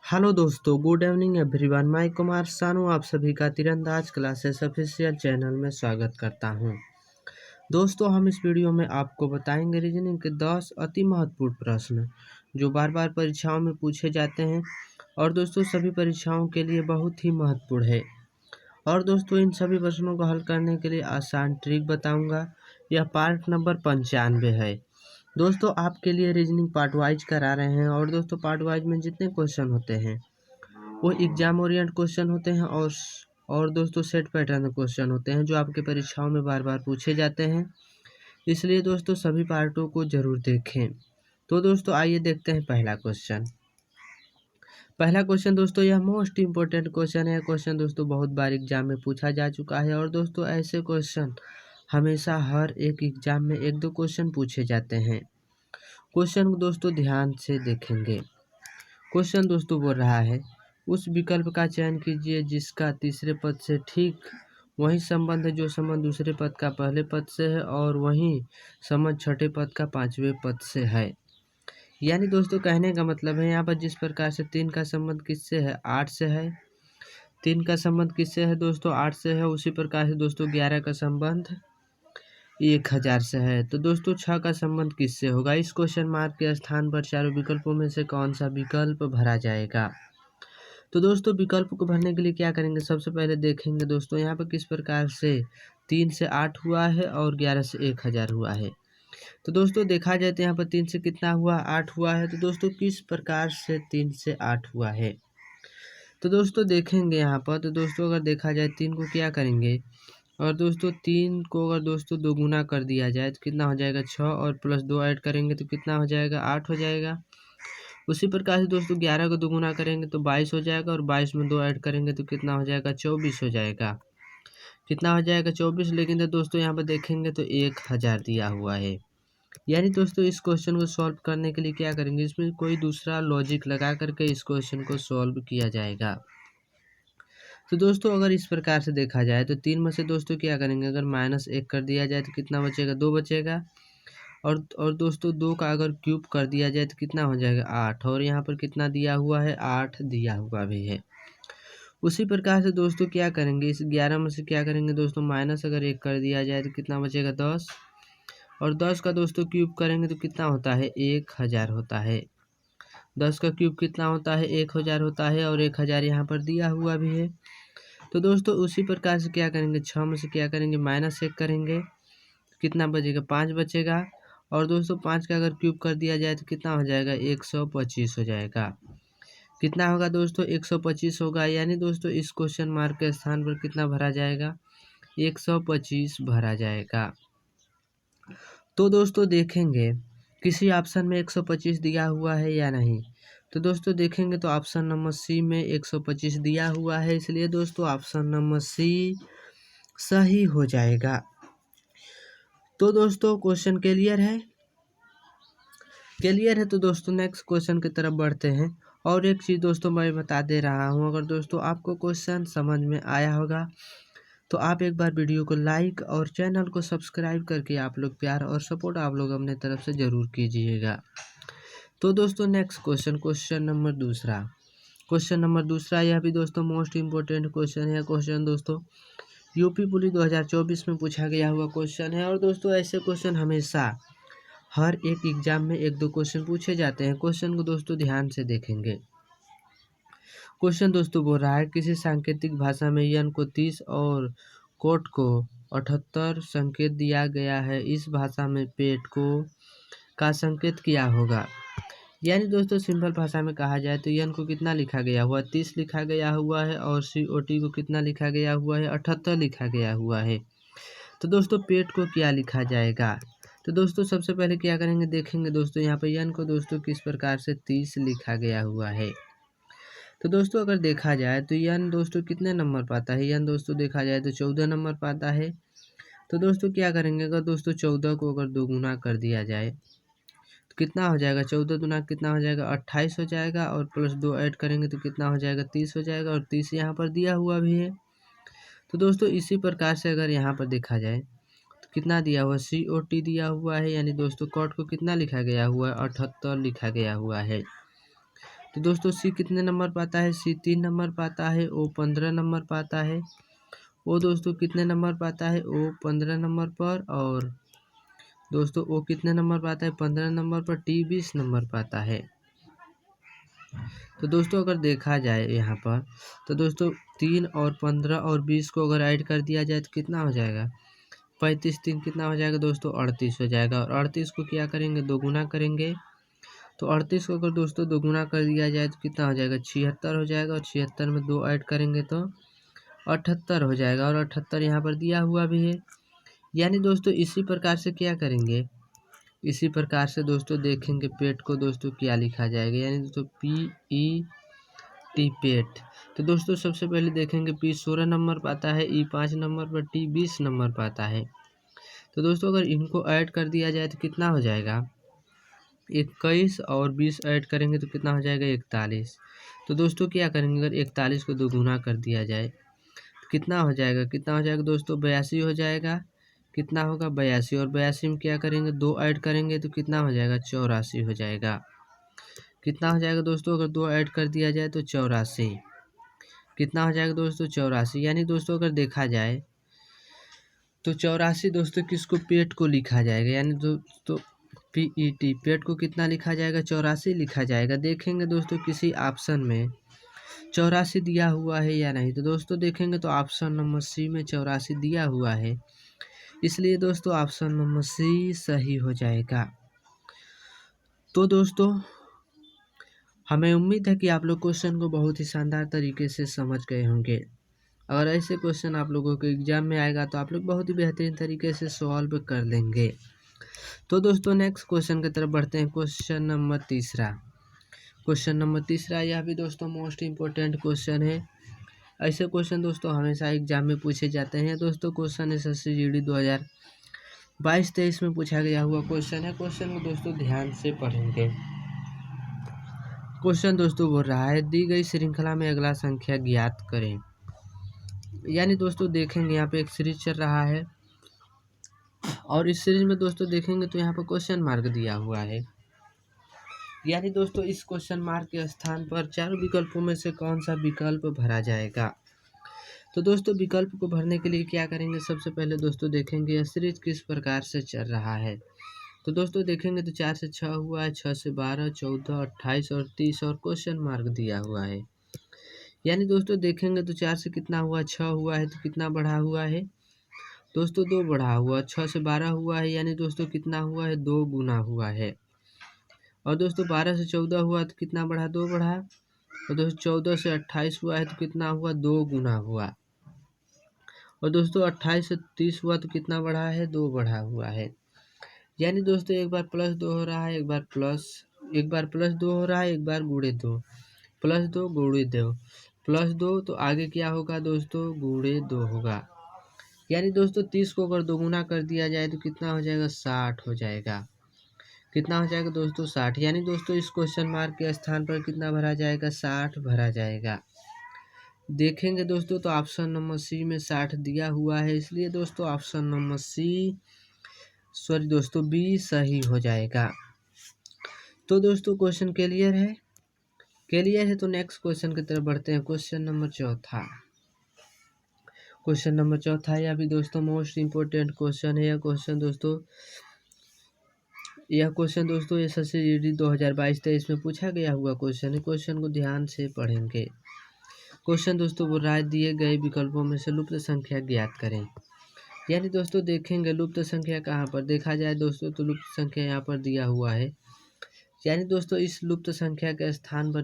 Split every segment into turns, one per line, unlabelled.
Hello दोस्तों, good evening everyone. मैं कुमार सानू आप सभी का तीरंदाज क्लासेस ऑफिशियल चैनल में स्वागत करता हूं। दोस्तों, हम इस वीडियो में आपको बताएंगे रीजनिंग के 10 अति महत्वपूर्ण प्रश्न जो बार बार परीक्षाओं में पूछे जाते हैं और दोस्तों सभी परीक्षाओं के लिए बहुत ही महत्वपूर्ण है। और दोस्तों, इन सभी प्रश्नों को हल करने के लिए आसान ट्रिक बताऊंगा। यह पार्ट नंबर 95 है। दोस्तों, आपके लिए रीजनिंग पार्ट वाइज करा रहे हैं और दोस्तों पार्ट वाइज में जितने क्वेश्चन होते हैं वो एग्जाम ओरिएंट क्वेश्चन होते हैं और दोस्तों सेट पैटर्न क्वेश्चन होते हैं जो आपके परीक्षाओं में बार बार पूछे जाते हैं। इसलिए दोस्तों सभी पार्टों को जरूर देखें। तो दोस्तों आइए देखते हैं पहला क्वेश्चन दोस्तों, यह मोस्ट इम्पोर्टेंट क्वेश्चन है। क्वेश्चन दोस्तों बहुत बार एग्जाम में पूछा जा चुका है और दोस्तों ऐसे क्वेश्चन हमेशा हर एक एग्जाम में एक दो क्वेश्चन पूछे जाते हैं। क्वेश्चन को दोस्तों ध्यान से देखेंगे। क्वेश्चन दोस्तों बोल रहा है, उस विकल्प का चयन कीजिए जिसका तीसरे पद से ठीक वही संबंध है जो संबंध दूसरे पद का पहले पद से है और वही संबंध छठे पद का पांचवें पद से है। यानी दोस्तों कहने का मतलब है यहाँ पर जिस प्रकार से 3 का संबंध किससे है, 8 से है। 3 का संबंध किससे है दोस्तों, 8 से है। उसी प्रकार से दोस्तों 11 का संबंध 1000 से है। तो दोस्तों 6 का संबंध किससे होगा। इस क्वेश्चन मार्क के स्थान पर चारों विकल्पों में से कौन सा विकल्प भरा जाएगा। तो दोस्तों विकल्प को भरने के लिए क्या करेंगे, सबसे पहले देखेंगे दोस्तों यहाँ पर किस प्रकार से 3 से 8 हुआ है और 11 से 1000 हुआ है। तो दोस्तों देखा जाए तो यहाँ पर 3 से कितना हुआ, 8 हुआ है। तो दोस्तों किस प्रकार से 3 से 8 हुआ है, तो दोस्तों देखेंगे यहाँ पर। तो दोस्तों अगर देखा जाए 3 को क्या करेंगे, और दोस्तों 3 को अगर दोस्तों दोगुना कर दिया जाए तो कितना हो जाएगा 6 और प्लस 2 ऐड करेंगे तो कितना हो जाएगा 8 हो जाएगा। उसी प्रकार से दोस्तों 11 को दोगुना करेंगे तो 22 हो जाएगा और 22 में 2 ऐड करेंगे तो कितना हो जाएगा 24 हो जाएगा। कितना हो जाएगा 24। लेकिन तो दोस्तों यहाँ पर देखेंगे तो 1000 दिया हुआ है। यानी दोस्तों इस क्वेश्चन को सॉल्व करने के लिए क्या करेंगे, इसमें कोई दूसरा लॉजिक लगा करके इस क्वेश्चन को सॉल्व किया जाएगा। तो दोस्तों अगर इस प्रकार से देखा जाए तो 3 में से दोस्तों क्या करेंगे, अगर -1 कर दिया जाए तो कितना बचेगा, 2 बचेगा। और दोस्तों 2 का अगर क्यूब कर दिया जाए तो कितना हो जाएगा 8। और यहाँ पर कितना दिया हुआ है, 8 दिया हुआ भी है। उसी प्रकार से दोस्तों क्या करेंगे, इस 11 में से क्या करेंगे दोस्तों, माइनस अगर 1 कर दिया जाए तो कितना बचेगा 10। और 10 का दोस्तों क्यूब करेंगे तो कितना होता है 1000 होता है। 10 का क्यूब कितना होता है 1000 होता है और 1000 यहाँ पर दिया हुआ भी है। तो दोस्तों उसी प्रकार से क्या करेंगे, 6 में से क्या करेंगे, -1 करेंगे, कितना बचेगा 5 बचेगा। और दोस्तों 5 का अगर क्यूब कर दिया जाए तो कितना हो जाएगा 125 हो जाएगा। कितना होगा दोस्तों 125 होगा। यानी दोस्तों इस क्वेश्चन मार्क के स्थान पर कितना भरा जाएगा, 125 भरा जाएगा। तो दोस्तों देखेंगे किसी ऑप्शन में 125 दिया हुआ है या नहीं। तो दोस्तों देखेंगे तो ऑप्शन नंबर सी में 125 दिया हुआ है, इसलिए दोस्तों ऑप्शन नंबर सी सही हो जाएगा। तो दोस्तों क्वेश्चन क्लियर है। तो दोस्तों नेक्स्ट क्वेश्चन की तरफ बढ़ते हैं। और एक चीज़ दोस्तों मैं बता दे रहा हूँ, अगर दोस्तों आपको क्वेश्चन समझ में आया होगा तो आप एक बार वीडियो को लाइक और चैनल को सब्सक्राइब करके आप लोग प्यार और सपोर्ट आप लोग अपने तरफ से ज़रूर कीजिएगा। तो दोस्तों नेक्स्ट क्वेश्चन नंबर दूसरा यह भी दोस्तों मोस्ट इम्पोर्टेंट क्वेश्चन है। क्वेश्चन दोस्तों यूपी पुलिस 2024 में पूछा गया हुआ क्वेश्चन है और दोस्तों ऐसे क्वेश्चन हमेशा हर एक एग्जाम में एक दो क्वेश्चन पूछे जाते हैं। क्वेश्चन को दोस्तों ध्यान से देखेंगे। क्वेश्चन दोस्तों बोल रहा है, किसी सांकेतिक भाषा में यन को 30 और कोट को 78 संकेत दिया गया है, इस भाषा में पेट को का संकेत क्या होगा। यानी दोस्तों सिंपल भाषा में कहा जाए तो यन को कितना लिखा गया हुआ, 30 लिखा गया हुआ है और COT को कितना लिखा गया हुआ है, 78 लिखा गया हुआ है। तो दोस्तों पेट को क्या लिखा जाएगा। तो दोस्तों सबसे पहले क्या करेंगे, देखेंगे दोस्तों यहाँ पे यन को दोस्तों किस प्रकार से 30 लिखा गया हुआ है। तो दोस्तों अगर देखा जाए तो यन दोस्तों कितने नंबर पाता है, यन दोस्तों देखा जाए तो 14 नंबर पाता है। तो दोस्तों क्या करेंगे, अगर दोस्तों 14 को अगर दोगुना कर दिया जाए तो कितना हो जाएगा, 14 दुना कितना हो जाएगा 28 हो जाएगा और प्लस 2 ऐड करेंगे तो कितना हो जाएगा 30 हो जाएगा और 30 यहाँ पर दिया हुआ भी है। तो दोस्तों इसी प्रकार से अगर यहाँ पर देखा जाए तो कितना दिया हुआ, COT दिया हुआ है। यानी दोस्तों कॉट को कितना लिखा गया हुआ है, 78 लिखा गया हुआ है। तो दोस्तों सी कितने नंबर पर आता है, सी 3 नंबर पर आता है, ओ 15 नंबर पर आता है। ओ दोस्तों कितने नंबर पर आता है, ओ 15 नंबर पर। और दोस्तों ओ कितने नंबर पर आता है, 15 नंबर पर। टी 20 नंबर पर आता है। तो दोस्तों अगर देखा जाए यहाँ पर, तो दोस्तों 3 और 15 और 20 को अगर ऐड कर दिया जाए तो कितना हो जाएगा, 35 3 कितना हो जाएगा दोस्तों, 38 हो जाएगा। और 38 को क्या करेंगे, दोगुना करेंगे। तो 38 को अगर दोस्तों दोगुना कर दिया जाए तो कितना हो जाएगा, 76 हो जाएगा। और 76 में 2 ऐड करेंगे तो 78 हो जाएगा। और 78 यहाँ पर दिया हुआ भी है। यानी दोस्तों इसी प्रकार से क्या करेंगे, इसी प्रकार से दोस्तों देखेंगे पेट को दोस्तों क्या लिखा जाएगा, यानी दोस्तों PET पेट। तो दोस्तों सबसे पहले देखेंगे P 16 नंबर पर आता है, E 5 नंबर पर, T 20 नंबर पर आता है। तो दोस्तों अगर इनको ऐड कर दिया जाए तो कितना हो जाएगा, 21 और 20 ऐड करेंगे तो कितना हो जाएगा, 41। तो दोस्तों क्या करेंगे, अगर 41 को दोगुना कर दिया जाए तो कितना हो जाएगा, कितना हो जाएगा दोस्तों, 82 हो जाएगा। कितना होगा, 82। और 82 में क्या करेंगे, 2 ऐड करेंगे तो कितना हो जाएगा, 84 हो जाएगा। कितना हो जाएगा दोस्तों, अगर 2 ऐड कर दिया जाए तो 84। कितना हो जाएगा दोस्तों, 84। यानी दोस्तों अगर देखा जाए तो 84 दोस्तों किसको, पेट को लिखा जाएगा। यानी दोस्तों PET पेट को कितना लिखा जाएगा, 84 लिखा जाएगा। देखेंगे दोस्तों किसी ऑप्शन में 84 दिया हुआ है या नहीं। तो दोस्तों देखेंगे तो ऑप्शन नंबर सी में 84 दिया हुआ है, इसलिए दोस्तों ऑप्शन नंबर सी सही हो जाएगा। तो दोस्तों हमें उम्मीद है कि आप लोग क्वेश्चन को बहुत ही शानदार तरीके से समझ गए होंगे। अगर ऐसे क्वेश्चन आप लोगों के एग्जाम में आएगा तो आप लोग बहुत ही बेहतरीन तरीके से सॉल्व कर लेंगे। तो दोस्तों नेक्स्ट क्वेश्चन की तरफ बढ़ते हैं। क्वेश्चन नंबर तीसरा, क्वेश्चन नंबर तीसरा यह भी दोस्तों मोस्ट इम्पोर्टेंट क्वेश्चन है। ऐसे क्वेश्चन दोस्तों हमेशा एग्जाम में पूछे जाते हैं। दोस्तों क्वेश्चन SSC GD 2022-23 में पूछा गया हुआ क्वेश्चन है। क्वेश्चन को दोस्तों ध्यान से पढ़ेंगे। क्वेश्चन दोस्तों बोल रहा है, दी गई श्रृंखला में अगला संख्या ज्ञात करें। यानी दोस्तों देखेंगे यहाँ पे एक सीरीज चल रहा है और इस सीरीज में दोस्तों देखेंगे तो यहाँ पर क्वेश्चन मार्क दिया हुआ है। यानी दोस्तों इस क्वेश्चन मार्क के स्थान पर चारों विकल्पों में से कौन सा विकल्प भरा जाएगा। तो दोस्तों विकल्प को भरने के लिए क्या करेंगे, सबसे पहले दोस्तों देखेंगे यह सीरीज किस प्रकार से चल रहा है। तो दोस्तों देखेंगे तो 4 से 6 हुआ है, 6 से 12, 14, 28 और 30 और क्वेश्चन मार्क दिया हुआ है। यानी दोस्तों देखेंगे तो 4 से कितना हुआ, 6 हुआ है, तो कितना बढ़ा हुआ है दोस्तों, 2 बढ़ा हुआ। 6 से 12 हुआ है, यानी दोस्तों कितना हुआ है, 2 गुना हुआ है। और दोस्तों 12 से 14 हुआ तो कितना बढ़ा, 2 बढ़ा। और दोस्तों 14 से 28 हुआ है तो कितना हुआ, 2 गुना हुआ। और दोस्तों 28 से 30 हुआ तो कितना बढ़ा है, 2 बढ़ा हुआ है। यानी दोस्तों एक बार प्लस 2 हो रहा है, एक बार प्लस 2 हो रहा है, एक बार गुणे 2, प्लस 2 गुणे 2, प्लस 2 तो आगे क्या होगा दोस्तों, गुणे 2 होगा। यानी दोस्तों 30 को अगर दोगुना कर दिया जाए तो कितना हो जाएगा, 60 हो जाएगा। कितना हो जाएगा दोस्तों, 60। यानी दोस्तों इस क्वेश्चन मार्क के स्थान पर कितना भरा जाएगा, 60 भरा जाएगा। देखेंगे दोस्तों तो ऑप्शन नंबर सी में 60 दिया हुआ है, इसलिए दोस्तों ऑप्शन नंबर बी सही हो जाएगा। तो दोस्तों क्वेश्चन क्लियर है, तो नेक्स्ट क्वेश्चन की तरफ बढ़ते हैं। क्वेश्चन नंबर चौथा, यह भी दोस्तों मोस्ट इम्पोर्टेंट क्वेश्चन है। यह क्वेश्चन दोस्तों SSC GD 2022-23 में पूछा गया हुआ क्वेश्चन है। क्वेश्चन को ध्यान से पढ़ेंगे। क्वेश्चन दोस्तों बोल रहा है, दिए गए विकल्पों में से लुप्त संख्या ज्ञात करें। यानी दोस्तों देखेंगे लुप्त संख्या कहाँ पर, देखा जाए दोस्तों तो लुप्त संख्या यहाँ पर दिया हुआ है। यानी दोस्तों इस लुप्त संख्या के स्थान पर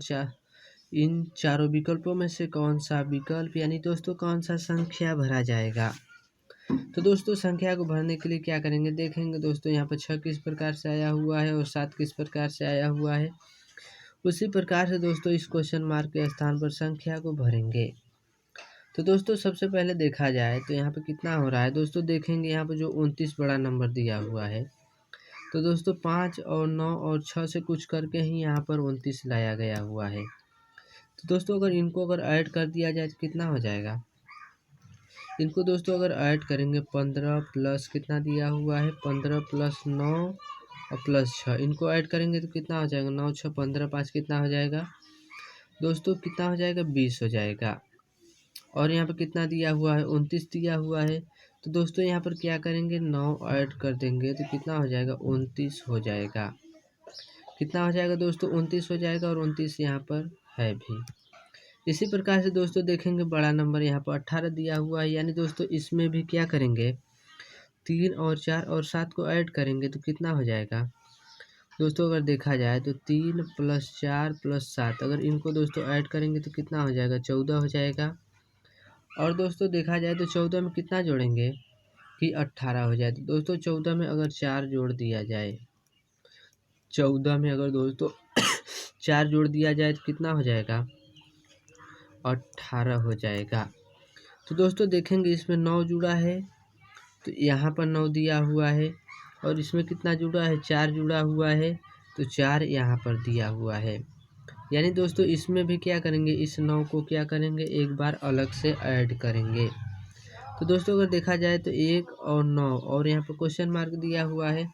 इन चारों विकल्पों में से कौन सा विकल्प, यानी दोस्तों कौन सा संख्या भरा जाएगा। तो दोस्तों संख्या को भरने के लिए क्या करेंगे, देखेंगे दोस्तों यहाँ पर 6 किस प्रकार से आया हुआ है और 7 किस प्रकार से आया हुआ है। उसी प्रकार से दोस्तों इस क्वेश्चन मार्क के स्थान पर संख्या को भरेंगे। तो दोस्तों सबसे पहले देखा जाए तो यहाँ पे कितना हो रहा है, दोस्तों देखेंगे यहाँ पे जो 29 बड़ा नंबर दिया हुआ है। तो दोस्तों 5 और 9 और 6 से कुछ करके ही यहाँ पर 29 लाया गया हुआ है। तो दोस्तों इनको ऐड कर दिया जाए तो कितना हो जाएगा, इनको दोस्तों अगर ऐड करेंगे 15 प्लस कितना दिया हुआ है, 15 प्लस 9 और प्लस 6, इनको ऐड करेंगे तो कितना हो जाएगा, 9 6 15 5 कितना हो जाएगा, दोस्तों कितना हो जाएगा 20 हो जाएगा। और यहाँ पर कितना दिया हुआ है 29 दिया हुआ है। तो दोस्तों यहाँ पर क्या करेंगे 9 ऐड कर देंगे तो कितना हो जाएगा 29 हो जाएगा। कितना हो जाएगा दोस्तों 29 हो जाएगा और 29 यहाँ पर है भी। इसी प्रकार से दोस्तों देखेंगे बड़ा नंबर यहाँ पर 18 दिया हुआ है, यानी दोस्तों इसमें भी क्या करेंगे 3 और 4 और 7 को ऐड करेंगे तो कितना हो जाएगा दोस्तों। अगर देखा जाए तो 3 + 4 + 7 अगर इनको दोस्तों ऐड करेंगे तो कितना हो जाएगा 14 हो जाएगा। और दोस्तों देखा जाए तो 14 में कितना जोड़ेंगे कि 18 हो जाए। तो दोस्तों 14 में अगर 4 जोड़ दिया जाए, 14 में अगर दोस्तों 4 जोड़ दिया जाए तो कितना हो जाएगा 18 हो जाएगा। तो दोस्तों देखेंगे इसमें 9 जुड़ा है तो यहाँ पर 9 दिया हुआ है और इसमें कितना जुड़ा है 4 जुड़ा हुआ है तो 4 यहाँ पर दिया हुआ है। यानी दोस्तों इसमें भी क्या करेंगे इस 9 को क्या करेंगे एक बार अलग से ऐड करेंगे। तो दोस्तों अगर देखा जाए तो 1 और 9 और यहाँ पर क्वेश्चन मार्क दिया हुआ है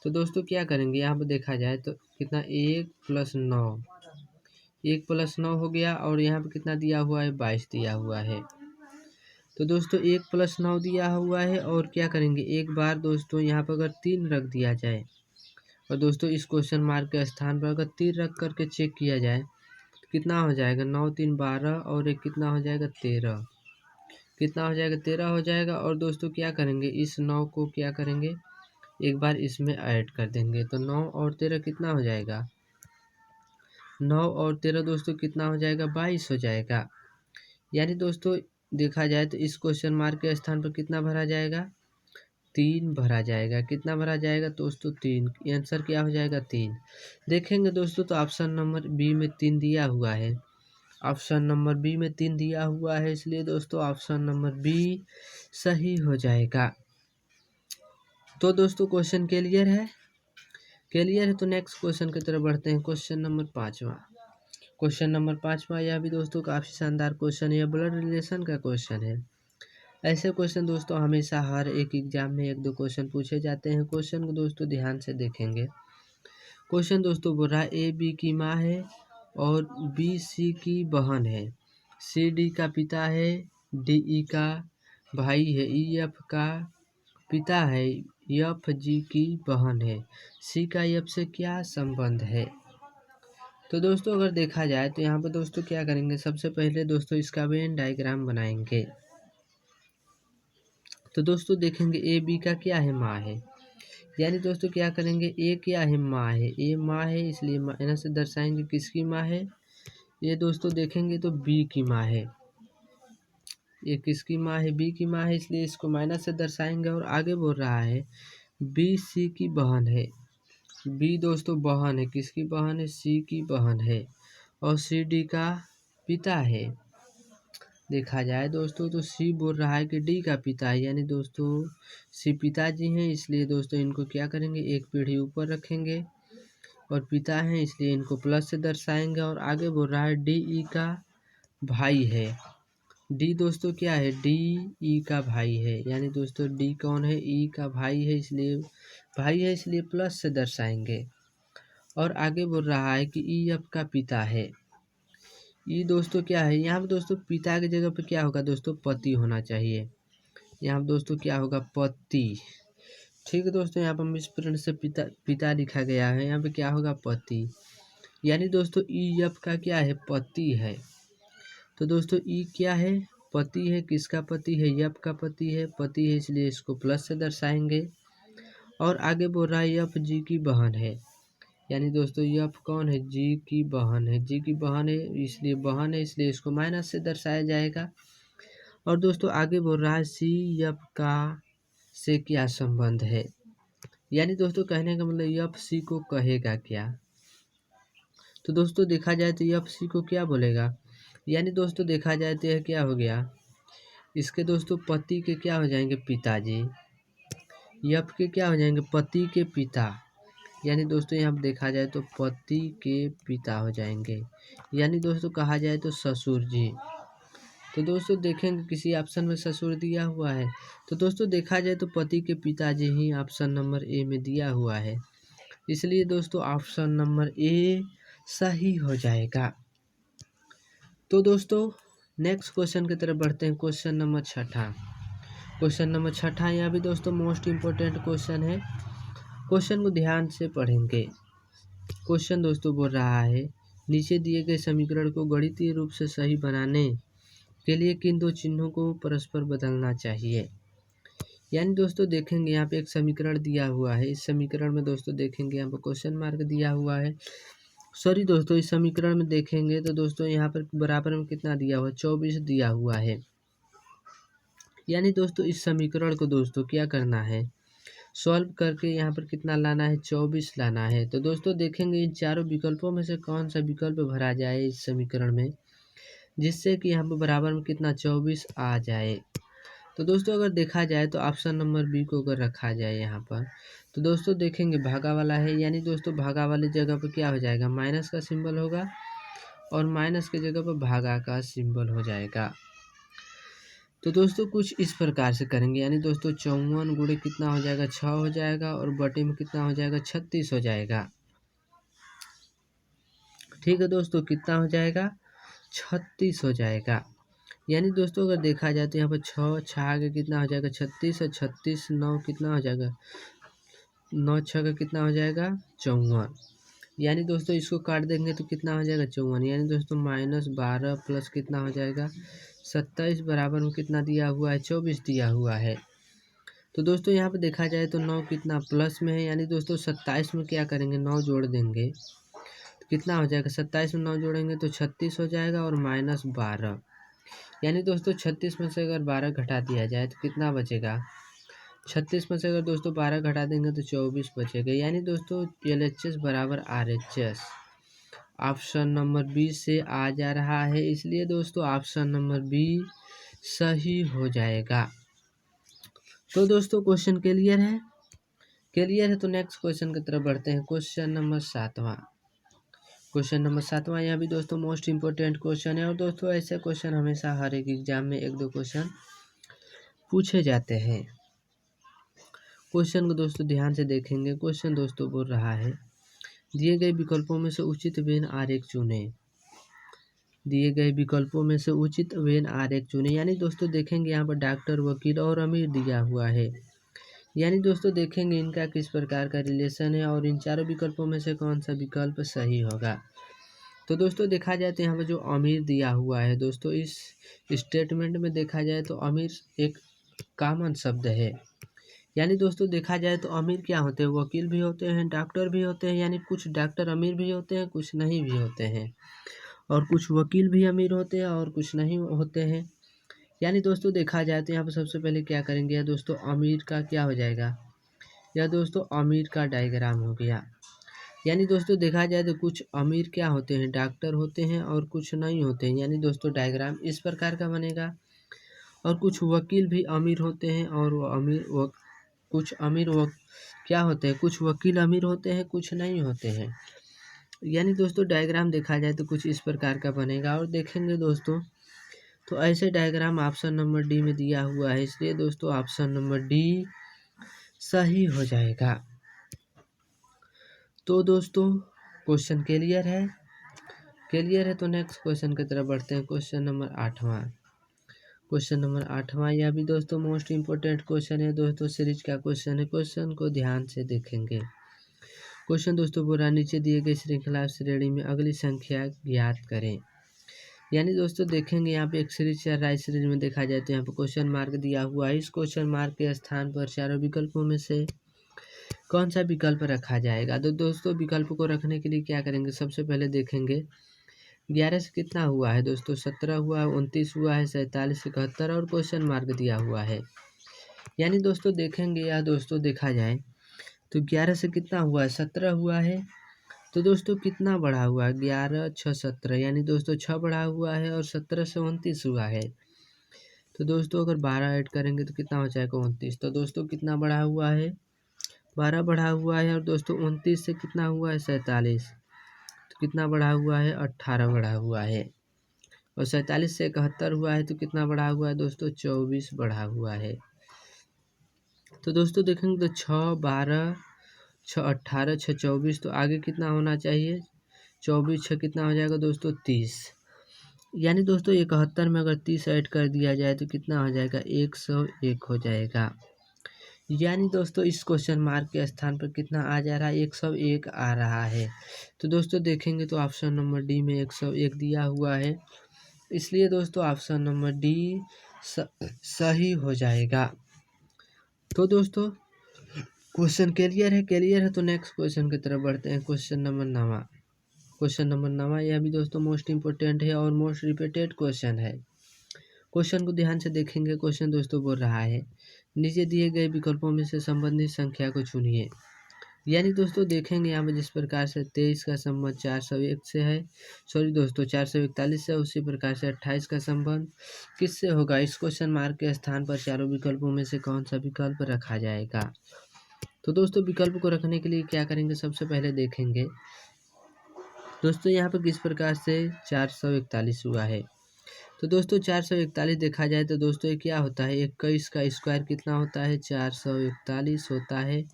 तो दोस्तों क्या करेंगे यहाँ पर देखा जाए तो कितना 1 + 9, 1 + 9 हो गया और यहाँ पर कितना दिया हुआ है 22 दिया हुआ है। तो दोस्तों 1 + 9 दिया हुआ है और क्या करेंगे एक बार दोस्तों यहाँ पर अगर 3 रख दिया जाए और दोस्तों इस क्वेश्चन मार्क के स्थान पर अगर 3 रख करके चेक किया जाए तो कितना हो जाएगा 9 × 3 = 12 और एक कितना हो जाएगा 13। कितना हो जाएगा 13 हो जाएगा। और दोस्तों क्या करेंगे इस 9 को क्या करेंगे एक बार इसमें ऐड कर देंगे तो 9 और 13 कितना हो जाएगा 9 और 13 दोस्तों कितना हो जाएगा 22 हो जाएगा। यानी दोस्तों देखा जाए तो इस क्वेश्चन मार्क के स्थान पर कितना भरा जाएगा 3 भरा जाएगा। कितना भरा जाएगा दोस्तों 3। आंसर क्या हो जाएगा 3। देखेंगे दोस्तों तो ऑप्शन नंबर बी में 3 दिया हुआ है, ऑप्शन नंबर बी में 3 दिया हुआ है, इसलिए दोस्तों ऑप्शन नंबर बी सही हो जाएगा। तो दोस्तों क्वेश्चन क्लियर है, क्लियर है तो नेक्स्ट क्वेश्चन की तरफ बढ़ते हैं। क्वेश्चन नंबर 5वां, क्वेश्चन नंबर 5वां यह भी दोस्तों काफ़ी शानदार क्वेश्चन है, ब्लड रिलेशन का क्वेश्चन है। ऐसे क्वेश्चन दोस्तों हमेशा हर एक एग्जाम में 1-2 क्वेश्चन पूछे जाते हैं। क्वेश्चन को दोस्तों ध्यान से देखेंगे। क्वेश्चन दोस्तों बोल रहा है ए बी की माँ है और बी सी की बहन है, सी डी का पिता है, डी ई का भाई है, ई एफ का पिता है, एफ जी की बहन है, सी का एफ से क्या संबंध है। तो दोस्तों अगर देखा जाए तो यहाँ पर दोस्तों क्या करेंगे सबसे पहले दोस्तों इसका वेन डायग्राम बनाएंगे। तो दोस्तों देखेंगे ए बी का क्या है माँ है, यानी दोस्तों क्या करेंगे ए क्या है माँ है, ए माँ है इसलिए माइनस से दर्शाएंगे किसकी माँ है, ये दोस्तों देखेंगे तो बी की माँ है, ये किसकी माँ है बी की माँ है इसलिए इसको माइनस से दर्शाएंगे। और आगे बोल रहा है बी सी की बहन है, बी दोस्तों बहन है, किसकी बहन है सी की बहन है, और सी डी का पिता है। देखा जाए दोस्तों तो सी बोल रहा है कि डी का पिता है, यानी दोस्तों सी पिताजी हैं इसलिए दोस्तों इनको क्या करेंगे एक पीढ़ी ऊपर रखेंगे और पिता हैं इसलिए इनको प्लस से दर्शाएंगे। और आगे बोल रहा है डी ई का भाई है, डी दोस्तों क्या है डी ई का भाई है, यानी दोस्तों डी कौन है ई का भाई है इसलिए प्लस से दर्शाएंगे। और आगे बोल रहा है कि ई एफ का पिता है, ये दोस्तों क्या है यहाँ पर दोस्तों पिता की जगह पे क्या होगा दोस्तों पति होना चाहिए, यहाँ पर दोस्तों क्या होगा पति। ठीक है दोस्तों यहाँ पर मिसप्रिंट से पिता लिखा गया है, यहाँ पे क्या होगा पति, यानी दोस्तों ई एफ का क्या है पति है। तो दोस्तों ई क्या है पति है, किसका पति है एफ का पति है इसलिए इसको प्लस से दर्शाएंगे। और आगे बोल रहा है एफ जी की बहन है, यानी दोस्तों एफ कौन है जी की बहन है, जी की बहन है इसलिए इसको माइनस से दर्शाया जाएगा। और दोस्तों आगे बोल रहा है सी एफ का से क्या संबंध है, यानी दोस्तों कहने का मतलब एफ सी को कहेगा क्या। तो दोस्तों देखा जाए तो एफ सी को क्या बोलेगा, यानी दोस्तों देखा जाए तो यह क्या हो गया इसके दोस्तों पति के क्या हो जाएंगे पिताजी, एफ के क्या हो जाएंगे पति के पिता, यानी दोस्तों यहाँ देखा जाए तो पति के पिता हो जाएंगे, यानी दोस्तों कहा जाए तो ससुर जी। तो दोस्तों देखेंगे किसी ऑप्शन में ससुर दिया हुआ है, तो दोस्तों देखा जाए तो पति के पिताजी ही ऑप्शन नंबर ए में दिया हुआ है, इसलिए दोस्तों ऑप्शन नंबर ए सही हो जाएगा। तो दोस्तों नेक्स्ट क्वेश्चन की तरफ बढ़ते हैं। क्वेश्चन नंबर छठा। क्वेश्चन नंबर छठा यहाँ भी दोस्तों मोस्ट इम्पोर्टेंट क्वेश्चन है। क्वेश्चन को ध्यान से पढ़ेंगे। क्वेश्चन दोस्तों बोल रहा है, नीचे दिए गए समीकरण को गणितीय रूप से सही बनाने के लिए किन दो चिन्हों को परस्पर बदलना चाहिए। यानी दोस्तों देखेंगे यहाँ पे एक समीकरण दिया हुआ है। इस समीकरण में दोस्तों देखेंगे यहाँ पर क्वेश्चन मार्क दिया हुआ है। सॉरी दोस्तों, इस समीकरण में देखेंगे तो दोस्तों यहाँ पर बराबर में कितना दिया हुआ है, 24 दिया हुआ है। यानी दोस्तों इस समीकरण को दोस्तों क्या करना है, सॉल्व करके यहाँ पर कितना लाना है, 24 लाना है। तो दोस्तों देखेंगे इन चारों विकल्पों में से कौन सा विकल्प भरा जाए इस समीकरण में, जिससे कि यहाँ पर बराबर में कितना 24 आ जाए। तो दोस्तों अगर देखा जाए तो ऑप्शन नंबर बी को अगर रखा जाए यहाँ पर, तो दोस्तों देखेंगे भागा वाला है। यानी दोस्तों भागा वाली जगह पर क्या हो जाएगा, माइनस का सिंबल होगा और माइनस की जगह पर भागा का सिंबल हो जाएगा। तो दोस्तों कुछ इस प्रकार से करेंगे। यानी दोस्तों 54 गुणे कितना हो जाएगा, 6 हो जाएगा और बटे में कितना हो जाएगा, 36 हो जाएगा। ठीक है दोस्तों, कितना हो जाएगा, 36 हो जाएगा। यानी दोस्तों अगर देखा जाए तो यहाँ पर 6 आगे कितना हो जाएगा, 36 और 36 9 कितना हो जाएगा, 9 6 का कितना हो जाएगा, 54। यानी दोस्तों इसको काट देंगे तो कितना हो जाएगा, 54। यानी दोस्तों -12 प्लस कितना हो जाएगा, 27 बराबर में कितना दिया हुआ है, 24 दिया हुआ है। तो दोस्तों यहाँ पे देखा जाए तो 9 कितना प्लस में है। यानी दोस्तों 27 में क्या करेंगे, 9 जोड़ देंगे तो कितना हो जाएगा, 27 में 9 जोड़ेंगे तो 36 हो जाएगा और -12। यानी दोस्तों 36 में से अगर 12 घटा दिया जाए तो कितना बचेगा, 36 में से अगर दोस्तों 12 घटा देंगे तो 24 बचेगा। यानी दोस्तों LHS बराबर RHS ऑप्शन नंबर बी से आ जा रहा है, इसलिए दोस्तों ऑप्शन नंबर बी सही हो जाएगा। तो दोस्तों क्वेश्चन क्लियर है, क्लियर है। तो नेक्स्ट क्वेश्चन की तरफ बढ़ते हैं। क्वेश्चन नंबर 7वां। क्वेश्चन नंबर 7वां यह भी दोस्तों मोस्ट इम्पोर्टेंट क्वेश्चन है। और दोस्तों ऐसे क्वेश्चन हमेशा हर एक एग्जाम में एक दो क्वेश्चन पूछे जाते हैं। क्वेश्चन को दोस्तों ध्यान से देखेंगे। क्वेश्चन दोस्तों बोल रहा है, दिए गए विकल्पों में से उचित वेन आरेख चुनें। दिए गए विकल्पों में से उचित वेन आरेख चुनें। यानी दोस्तों देखेंगे यहाँ पर डॉक्टर, वकील और अमीर दिया हुआ है। यानी दोस्तों देखेंगे इनका किस प्रकार का रिलेशन है और इन चारों विकल्पों में से कौन सा विकल्प सही होगा। तो दोस्तों देखा जाए तो यहाँ पर जो अमीर दिया हुआ है दोस्तों, इस स्टेटमेंट में देखा जाए तो अमीर एक कॉमन शब्द है। यानी दोस्तों देखा जाए तो अमीर क्या होते हैं, वकील भी होते हैं, डॉक्टर भी होते हैं। यानी कुछ डॉक्टर अमीर भी होते हैं, कुछ नहीं भी होते हैं, और कुछ वकील भी अमीर होते हैं और कुछ नहीं होते हैं। यानी दोस्तों देखा जाए तो यहाँ पर सबसे पहले क्या करेंगे, या दोस्तों अमीर का क्या हो जाएगा, या दोस्तों अमीर का डायग्राम हो गया। यानी दोस्तों देखा जाए तो कुछ अमीर क्या होते हैं, डॉक्टर होते हैं और कुछ नहीं होते हैं। यानी दोस्तों डायग्राम इस प्रकार का बनेगा। और कुछ वकील भी अमीर होते हैं और वो कुछ अमीर वो क्या होते हैं, कुछ वकील अमीर होते हैं, कुछ नहीं होते हैं। यानी दोस्तों डायग्राम देखा जाए तो कुछ इस प्रकार का बनेगा। और देखेंगे दोस्तों तो ऐसे डायग्राम ऑप्शन नंबर डी में दिया हुआ है, इसलिए दोस्तों ऑप्शन नंबर डी सही हो जाएगा। तो दोस्तों क्वेश्चन क्लियर है, क्लियर है। तो नेक्स्ट क्वेश्चन की तरफ बढ़ते हैं। क्वेश्चन नंबर 8वां। क्वेश्चन नंबर 8वां यह भी दोस्तों मोस्ट इम्पोर्टेंट क्वेश्चन है दोस्तों, सीरीज का क्वेश्चन है। क्वेश्चन को ध्यान से देखेंगे। क्वेश्चन दोस्तों पूरा नीचे दिए गए श्रृंखला श्रेणी में अगली संख्या ज्ञात करें। यानी दोस्तों देखेंगे यहाँ पे एक सीरीज चल रहा है। सीरीज में देखा जाए तो यहाँ पे क्वेश्चन मार्क दिया हुआ है। इस क्वेश्चन मार्क के स्थान पर चारों विकल्पों में से कौन सा विकल्प रखा जाएगा। तो दोस्तों विकल्प को रखने के लिए क्या करेंगे, सबसे पहले देखेंगे 11 से कितना हुआ है दोस्तों, 17 हुआ है, 29 हुआ है, 47 से 71 और क्वेश्चन मार्क दिया हुआ है। यानी दोस्तों देखेंगे या दोस्तों देखा जाए तो 11 से कितना हुआ है, 17 हुआ है। तो दोस्तों कितना बढ़ा हुआ है, 11 6 17। यानी दोस्तों 6 बढ़ा हुआ है और 17 से 29 हुआ है। तो दोस्तों अगर 12 ऐड करेंगे तो कितना हो जाएगा, 29। तो दोस्तों कितना बढ़ा हुआ है, 12 बढ़ा हुआ है। और दोस्तों 29 से कितना हुआ है, 47। तो कितना बढ़ा हुआ है, 18 बढ़ा हुआ है। और 47 से 71 हुआ है तो कितना बढ़ा हुआ है दोस्तों, 24 बढ़ा हुआ है। तो दोस्तों देखेंगे तो 6 12 6 18 6 24, तो आगे कितना होना चाहिए, 24 6 कितना हो जाएगा दोस्तों, 30। यानी दोस्तों 71 में अगर 30 ऐड कर दिया जाए तो कितना हो जाएगा, 101 हो जाएगा। यानी दोस्तों इस क्वेश्चन मार्क के स्थान पर कितना आ जा रहा है, 101 आ रहा है। तो दोस्तों देखेंगे तो ऑप्शन नंबर डी में 101 दिया हुआ है, इसलिए दोस्तों ऑप्शन नंबर डी सही हो जाएगा। तो दोस्तों क्वेश्चन क्लियर है तो नेक्स्ट क्वेश्चन की तरफ बढ़ते हैं। क्वेश्चन नंबर 9 यह भी दोस्तों मोस्ट इम्पोर्टेंट है और मोस्ट रिपीटेड क्वेश्चन है। क्वेश्चन को ध्यान से देखेंगे। क्वेश्चन दोस्तों बोल रहा है, नीचे दिए गए विकल्पों में से संबंधित संख्या को चुनिए। यानी दोस्तों देखेंगे यहाँ पर जिस प्रकार से 23 का संबंध 401 से है, सॉरी दोस्तों 441 से, उसी प्रकार से 28 का संबंध किससे होगा। इस क्वेश्चन मार्क के स्थान पर चारों विकल्पों में से कौन सा विकल्प रखा जाएगा। तो दोस्तों विकल्प को रखने के लिए क्या करेंगे, सबसे पहले देखेंगे दोस्तों यहाँ पर किस प्रकार से 441 हुआ है। तो दोस्तों 441 देखा जाए तो दोस्तों ये क्या होता है, 21 का स्क्वायर कितना होता है, 441 होता है।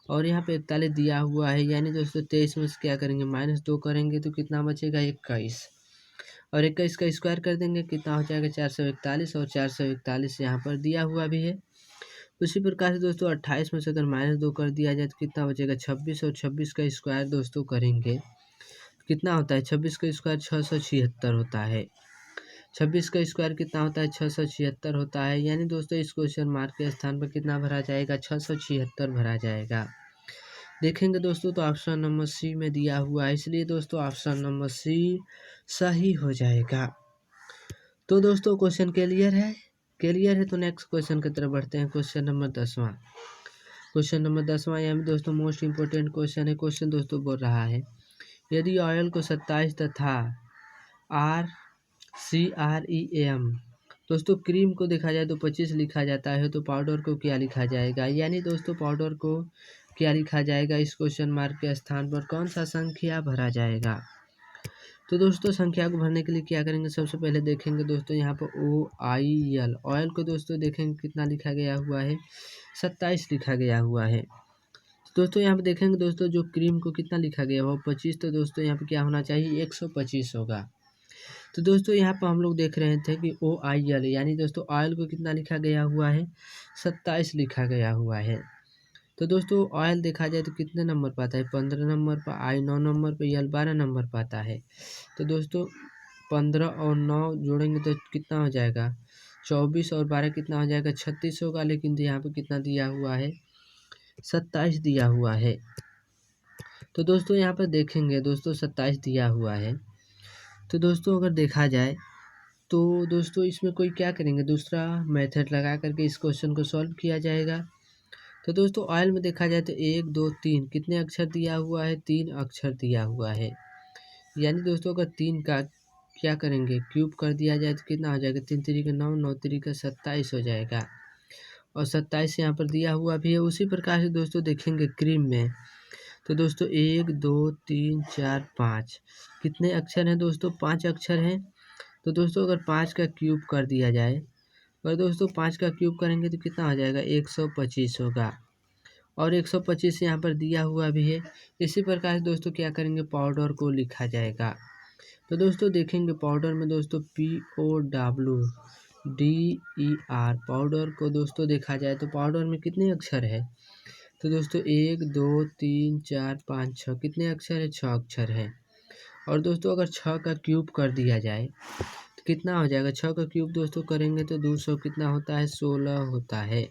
और यहाँ पे 41 दिया हुआ है, यानी दोस्तों 23 में से क्या करेंगे, -2 करेंगे तो कितना बचेगा, 21। और 21 का स्क्वायर कर देंगे कितना हो जाएगा, 441। और 441 यहाँ पर दिया हुआ भी है। उसी प्रकार से दोस्तों 28 में से अगर -2 कर दिया जाए तो कितना बचेगा, 26। और 26 का स्क्वायर दोस्तों करेंगे कितना होता है, 26 का स्क्वायर 676 होता है। 26 का स्क्वायर कितना होता है, 676 होता है। यानी दोस्तों इस क्वेश्चन मार्क के स्थान पर कितना भरा जाएगा, 676 भरा जाएगा। देखेंगे दोस्तों तो ऑप्शन नंबर सी में दिया हुआ है, इसलिए दोस्तों ऑप्शन नंबर सी सही हो जाएगा। तो दोस्तों क्वेश्चन क्लियर है तो नेक्स्ट क्वेश्चन की तरफ बढ़ते हैं। क्वेश्चन नंबर 10वां यह भी दोस्तों मोस्ट इम्पोर्टेंट क्वेश्चन है। क्वेश्चन दोस्तों बोल रहा है, यदि ऑयल को 27 तथा CREAM दोस्तों क्रीम को देखा जाए तो 25 लिखा जाता है, तो पाउडर को क्या लिखा जाएगा। यानी दोस्तों पाउडर को क्या लिखा जाएगा, इस क्वेश्चन मार्क के स्थान पर कौन सा संख्या भरा जाएगा। तो दोस्तों संख्या को भरने के लिए क्या करेंगे, सबसे पहले देखेंगे दोस्तों यहाँ पर OIL ऑयल को दोस्तों देखेंगे कितना लिखा गया हुआ है, 27 लिखा गया हुआ है। दोस्तों यहाँ पे देखेंगे दोस्तों जो क्रीम को कितना लिखा गया वो 25, तो दोस्तों यहाँ पे क्या होना चाहिए, 125 होगा। तो दोस्तों यहाँ पर हम लोग देख रहे थे कि OIL यानी दोस्तों ऑयल को कितना लिखा गया हुआ है, 27 लिखा गया हुआ है। तो दोस्तों ऑयल देखा जाए तो कितने नंबर पर आता है, 15 नंबर पर, I 9 नंबर पर, L 12 नंबर पर आता है। तो दोस्तों 15 और 9 जोड़ेंगे तो कितना हो जाएगा, 24। और 12 कितना हो जाएगा, 36 होगा। लेकिन यहाँ पे कितना दिया हुआ है, 27 दिया हुआ है। तो दोस्तों यहाँ पर देखेंगे दोस्तों 27 दिया हुआ है। तो दोस्तों अगर देखा जाए तो दोस्तों इसमें कोई क्या करेंगे, दूसरा मेथड लगा करके इस क्वेश्चन को सॉल्व किया जाएगा। तो दोस्तों ऑयल में देखा जाए तो 1 2 3 कितने अक्षर दिया हुआ है, 3 अक्षर दिया हुआ है। यानी दोस्तों अगर 3 का क्या करेंगे, क्यूब कर दिया जाए तो कितना हो जाएगा, 3 3 का 9, 9 3 का 27 हो जाएगा। और 27 यहाँ पर दिया हुआ भी है। उसी प्रकार से दोस्तों देखेंगे क्रीम में, तो दोस्तों 1 2 3 4 5 कितने अक्षर हैं दोस्तों, 5 अक्षर हैं। तो दोस्तों अगर 5 का क्यूब कर दिया जाए, अगर दोस्तों 5 का क्यूब करेंगे तो कितना हो जाएगा, 125 होगा। और 125 यहाँ पर दिया हुआ भी है। इसी प्रकार से दोस्तों क्या करेंगे, पाउडर को लिखा जाएगा। तो दोस्तों देखेंगे पाउडर में दोस्तों POWDER पाउडर को दोस्तों देखा जाए तो पाउडर में कितने अक्षर है, तो दोस्तों 1 2 3 4 5 6 कितने अक्षर है, 6 अक्षर है। और दोस्तों अगर 6 का क्यूब कर दिया जाए तो कितना हो जाएगा, 6 का क्यूब दोस्तों करेंगे तो 200 कितना होता है, 16 होता है।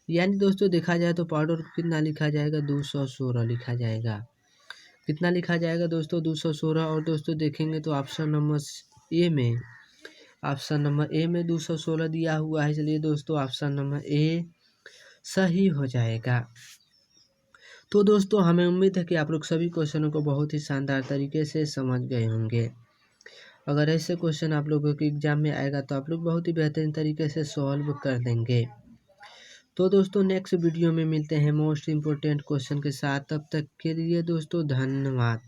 यानी दोस्तों देखा जाए तो पाउडर को कितना लिखा जाएगा, 216 लिखा जाएगा। कितना लिखा जाएगा दोस्तों, 216। और दोस्तों देखेंगे तो ऑप्शन नंबर ए में 216 दिया हुआ है, इसलिए दोस्तों ऑप्शन नंबर ए सही हो जाएगा। तो दोस्तों हमें उम्मीद है कि आप लोग सभी क्वेश्चनों को बहुत ही शानदार तरीके से समझ गए होंगे। अगर ऐसे क्वेश्चन आप लोगों के एग्जाम में आएगा तो आप लोग बहुत ही बेहतरीन तरीके से सॉल्व कर देंगे। तो दोस्तों नेक्स्ट वीडियो में मिलते हैं मोस्ट इम्पोर्टेंट क्वेश्चन के साथ। तब तक के लिए दोस्तों धन्यवाद।